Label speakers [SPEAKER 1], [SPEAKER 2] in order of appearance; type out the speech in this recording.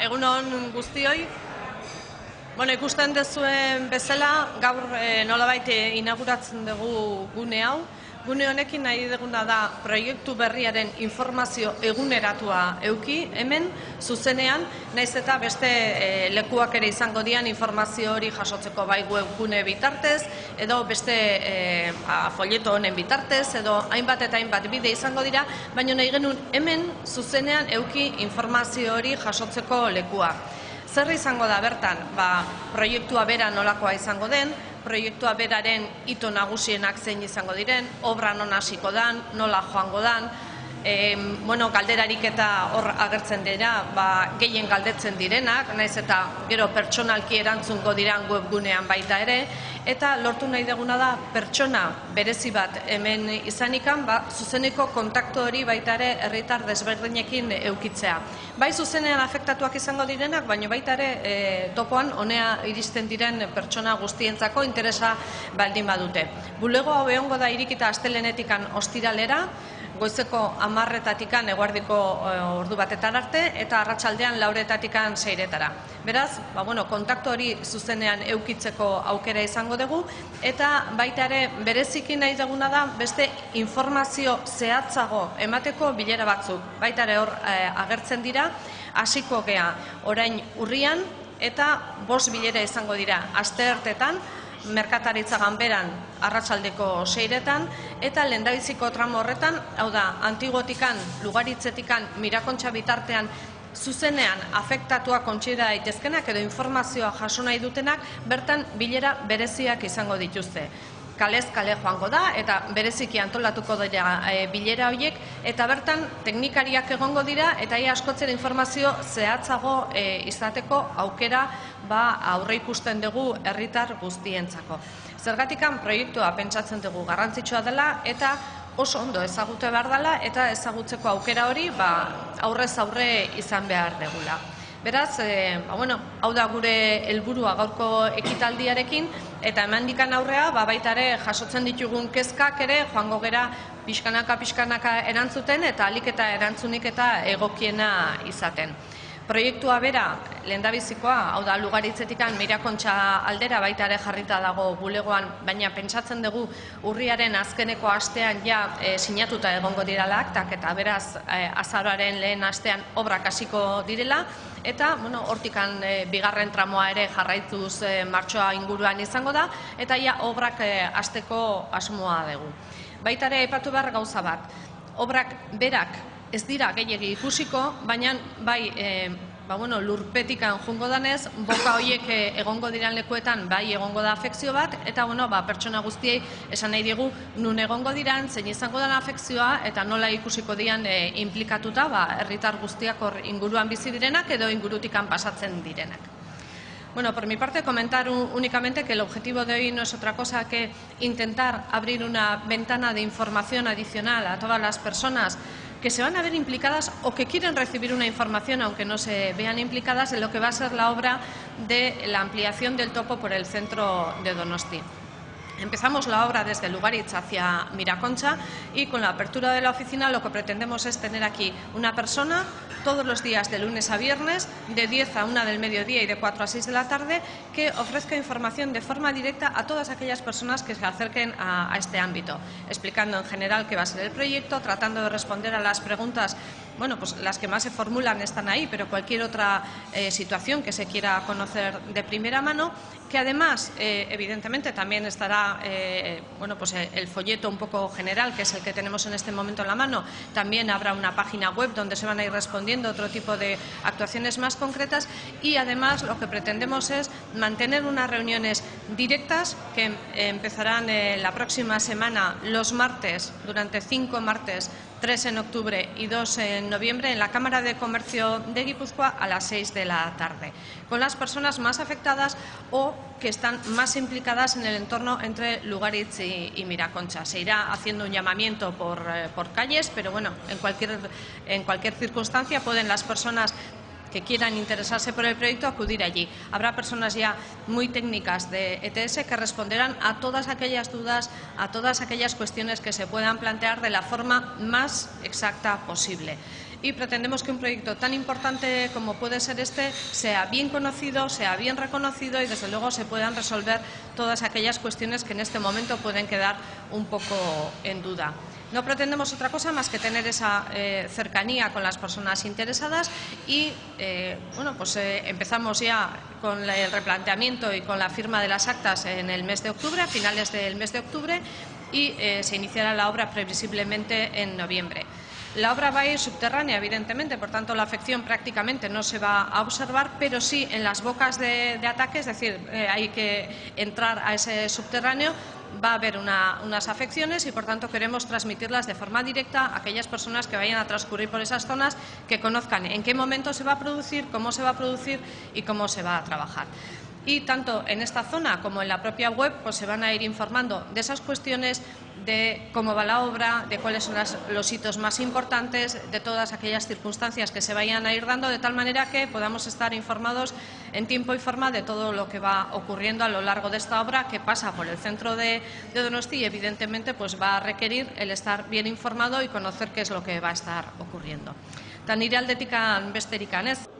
[SPEAKER 1] Egunon guztioi. Ikusten dezuen bezala, gaur nolabait inauguratzen dugu gune hau. Gune honekin nahi duguna da proiektu berriaren informazio eguneratua eduki, hemen, zuzenean, naiz eta beste lekuak ere izango dian informazio hori jasotzeko bai webgune bitartez, edo beste folleto honen bitartez, edo hainbat eta hainbat bide izango dira, baina nahi genuen hemen zuzenean eduki informazio hori jasotzeko lekua. Zer izango da bertan? Proiektua bera nolakoa izango den, proiektua beraren hito nagusienak zein izango diren, obra non hasiko dan, nola joango dan, galderarik eta hor agertzen dira, gehien galdetzen direnak, naiz eta gero pertsonalki erantzungo diran webgunean baita ere, eta lortu nahi duguna da pertsona berezi bat hemen izanikan, zuzeneko kontaktu hori baita ere herritar desberdinekin eukitzea. Bai zuzenean afektatuak izango direnak, baina baita ere topoan honea iristen diren pertsona guztientzako interesa baldin badute. Bulego hau egongo da irikita astelehenetikan ostiralera, goizeko 10:00-etikan eguerdiko ordu batetan arte, eta arratsaldean 4:00-etikan 6:00-etara. Beraz, kontaktu hori zuzenean eukitzeko aukera izango dugu, eta baita ere bereziki nahi duguna da beste informazio zehatzago emateko bilera batzuk. Baita ere hor agertzen dira, hasiko gea orain urrian, eta 5 bilera izango dira asteartetan, Merkataritza Ganberan arratsaldeko 6:00-etan, eta lehendabiziko tramo horretan, hau da, Antigotikan, Lugaritzetikan, Mirakontxa bitartean, zuzenean afektatua kontsidera daitezkenak edo informazioa jaso nahi dutenak, bertan bilera bereziak izango dituzte. Kalez kale joango da, eta bereziki antolatuko dira bilera horiek, eta bertan teknikariak egongo dira, eta askotzera informazio zehatzago izateko aukera aurre ikusten dugu herritar guztientzako. Zergatikan proiektua pentsatzen dugu garrantzitsua dela, eta oso ondo ezagute behar dela, eta ezagutzeko aukera hori aurrez aurre izan behar degula. Beraz, hau da gure helburua gaurko ekitaldiarekin, eta hemendikan aurrea, baita ere jasotzen ditugun kezkak ere, joango gera pixkanaka erantzuten, eta ahalik eta erantzunik eta egokiena izaten. Proiektua bera, lehendabizikoa, hau da Lugaritzetikan Mirakontxa aldera baita ere jarrita dago bulegoan, baina pentsatzen dugu urriaren azkeneko astean sinatuta egongo direla aktak, eta beraz azaroaren lehen astean obrak hasiko direla, eta hortikan bigarren tramoa ere jarraituz martxoa inguruan izango da, eta obrak hasteko asmoa dugu. Baita ere aipatu behar gauza bat, obrak berak ez dira gehiegi ikusiko, baina bai lurpetikan jungo danez, boka horiek egongo diran lekuetan bai egongo da afekzio bat, eta pertsona guztiei esan nahi digu nun egongo diran, zein izango den afekzioa, eta nola ikusiko dian implikatuta herritar guztiak hor inguruan bizi direnak edo ingurutikan pasatzen direnak. Por mi parte, comentar únicamente que el objetivo de hoy no es otra cosa que intentar abrir una ventana de información adicional a todas las personas que se van a ver implicadas o que quieren recibir una información aunque no se vean implicadas en lo que va a ser la obra de la ampliación del topo por el centro de Donosti. Empezamos la obra desde Lugaritz hacia Miraconcha, y con la apertura de la oficina lo que pretendemos es tener aquí una persona todos los días de lunes a viernes, de 10 a 1 del mediodía y de 4 a 6 de la tarde, que ofrezca información de forma directa a todas aquellas personas que se acerquen a este ámbito, explicando en general qué va a ser el proyecto, tratando de responder a las preguntas. Las que más se formulan están ahí, pero cualquier otra situación que se quiera conocer de primera mano, que además, evidentemente, también estará el folleto un poco general, que es el que tenemos en este momento en la mano. También habrá una página web donde se van a ir respondiendo otro tipo de actuaciones más concretas, y además lo que pretendemos es mantener unas reuniones directas que empezarán la próxima semana, los martes, durante 5 martes, 3 en octubre y 2 en noviembre, en la Cámara de Comercio de Guipúzcoa a las 6 de la tarde, con las personas más afectadas o que están más implicadas en el entorno entre Lugaritz y Miraconcha. Se irá haciendo un llamamiento por calles, pero en cualquier circunstancia pueden las personas que quieran interesarse por el proyecto acudir allí. Habrá personas ya muy técnicas de ETS que responderán a todas aquellas dudas, a todas aquellas cuestiones que se puedan plantear de la forma más exacta posible. y pretendemos que un proyecto tan importante como puede ser este sea bien conocido, sea bien reconocido y desde luego se puedan resolver todas aquellas cuestiones que en este momento pueden quedar un poco en duda. No pretendemos otra cosa más que tener esa cercanía con las personas interesadas y empezamos ya con el replanteamiento y con la firma de las actas en el mes de octubre, a finales del mes de octubre, y se iniciará la obra previsiblemente en noviembre. La obra va a ir subterránea, evidentemente, por tanto la afección prácticamente no se va a observar, pero sí en las bocas de ataque, es decir, hay que entrar a ese subterráneo, va a haber unas afecciones y por tanto queremos transmitirlas de forma directa a aquellas personas que vayan a transcurrir por esas zonas, que conozcan en qué momento se va a producir, cómo se va a producir y cómo se va a trabajar. Y tanto en esta zona como en la propia web pues se van a ir informando de esas cuestiones, de cómo va la obra, de cuáles son los hitos más importantes, de todas aquellas circunstancias que se vayan a ir dando, de tal manera que podamos estar informados en tiempo y forma de todo lo que va ocurriendo a lo largo de esta obra, que pasa por el centro de Donosti y evidentemente pues va a requerir el estar bien informado y conocer qué es lo que va a estar ocurriendo. Tan nire aldetik besterik ez.